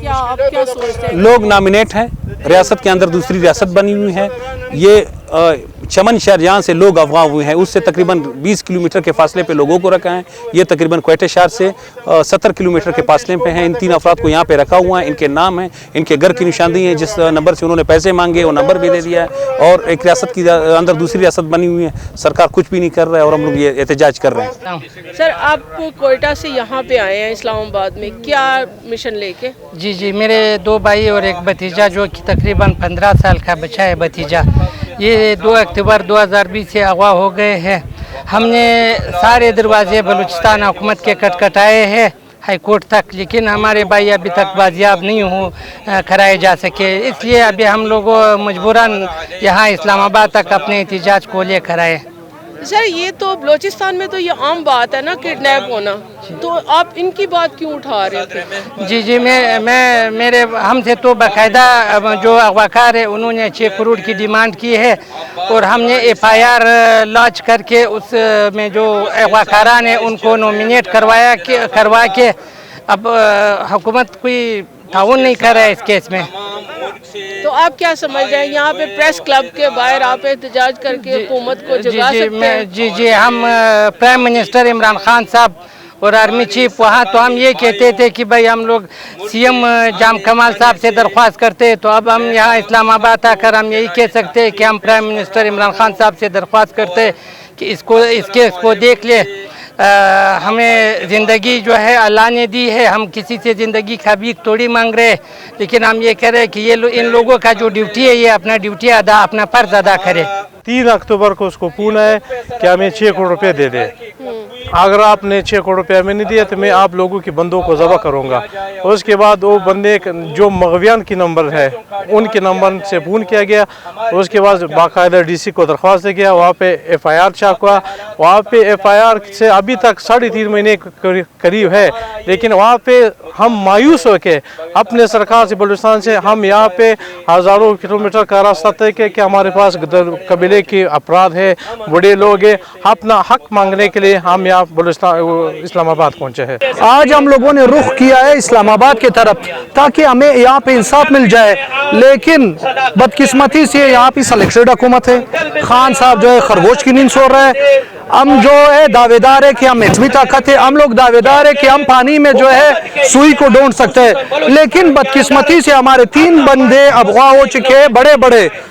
क्या आप क्या सोचते हैं? लोग नॉमिनेट हैं, रियासत के अंदर दूसरी रियासत बनी हुई है। ये चमन शहर जहाँ से लोग अगवा हुए हैं उससे तकरीबन 20 किलोमीटर के फासले पे लोगों को रखा है। ये तकरीबन क्वेटा शहर से 70 किलोमीटर के फासले पे हैं। इन 3 अफराद को यहाँ पे रखा हुआ है। इनके नाम हैं, इनके घर की निशानदेही है। जिस नंबर से उन्होंने पैसे मांगे वो नंबर भी दे दिया है। और एक रियासत की अंदर दूसरी रियासत बनी हुई है, सरकार कुछ भी नहीं कर रहा है और हम लोग ये एहतजाज कर रहे हैं। सर, आप कोयटा से यहाँ पे आए हैं इस्लामाबाद में, क्या मिशन लेके? जी, मेरे 2 भाई और एक भतीजा जो कि तकरीबन 15 साल का बच्चा है भतीजा, ये 2 अक्टूबर 2020 से अगवा हो गए हैं। हमने सारे दरवाजे बलूचिस्तान हुकूमत के खटखटाए हैं हाई कोर्ट तक, लेकिन हमारे भाई अभी तक बाजियाब नहीं कराए जा सके। इसलिए अभी हम लोग मजबूरन यहाँ इस्लामाबाद तक अपने एहतजाज को लेकर आए। सर, ये तो बलूचिस्तान में तो ये आम बात है ना, किडनैप होना, तो आप इनकी बात क्यों उठा रहे थे? जी, मेरे हमसे तो बाकायदा जो अगवाकार है उन्होंने 6 करोड़ की डिमांड की है और हमने FIR लॉन्च करके उस में जो अगवाकारान है उनको नॉमिनेट करवा के अब हुकूमत कोई ताउन नहीं कर रहा है इस केस में। तो आप क्या समझ रहे हैं, यहाँ पे प्रेस क्लब के बाहर आप एहतजाज करके हुकूमत को जगा सकते हैं? जी, हम प्राइम मिनिस्टर इमरान खान साहब और आर्मी चीफ वहाँ तो हम ये कहते थे कि भाई हम लोग CM जाम कमाल साहब से दरख्वास्त करते, तो अब हम यहाँ इस्लामाबाद आकर हम यही कह सकते हैं कि हम प्राइम मिनिस्टर इमरान खान साहब से दरख्वास्त करते कि इस केस को देख ले। हमें ज़िंदगी जो है अल्लाह ने दी है, हम किसी से ज़िंदगी का भीख थोड़ी मांग रहे, लेकिन हम ये कह रहे हैं कि इन लोगों का जो ड्यूटी है ये अपना ड्यूटी अपना फ़र्ज अदा करे। 3 अक्टूबर को उसको पूछना है कि हमें 6 करोड़ रुपए दे दे। अगर आपने 6 करोड़ रुपये हमें नहीं दिया तो मैं आप लोगों की बंदों को ज़बह करूँगा। उसके बाद वो बंदे जो मगवियान की नंबर है उनके नंबर से फ़ोन किया गया। उसके बाद बाकायदा DC को दरख्वास्त दिया गया, वहाँ पे FIR छाप हुआ। वहाँ पे FIR से अभी तक 3.5 महीने करीब है, लेकिन वहाँ पे हम मायूस हो के अपने सरकार से बलूचिस्तान से हम यहाँ पे हज़ारों किलोमीटर का रास्ता तय किया कि हमारे पास कबीले के अपराध है, बड़े लोग हैं, अपना हक मांगने के लिए हम यहाँ बलूचिस्तान इस्लामाबाद पहुँचे हैं। आज हम लोगों ने रुख किया है इस्लामाबाद की तरफ ताकि हमें यहाँ पे इंसाफ मिल जाए, लेकिन बदकिस्मती से यहाँ पे सिलेक्टेड हुकूमत है। खान साहब जो है खरगोश की नींद सो रहा है। हम जो है दावेदार है कि हम इतनी ताकत है, हम लोग दावेदार है कि हम पानी में जो है सुई को ढूंढ सकते हैं, लेकिन बदकिस्मती से हमारे 3 बंदे अगवा हो चुके हैं, बड़े बड़े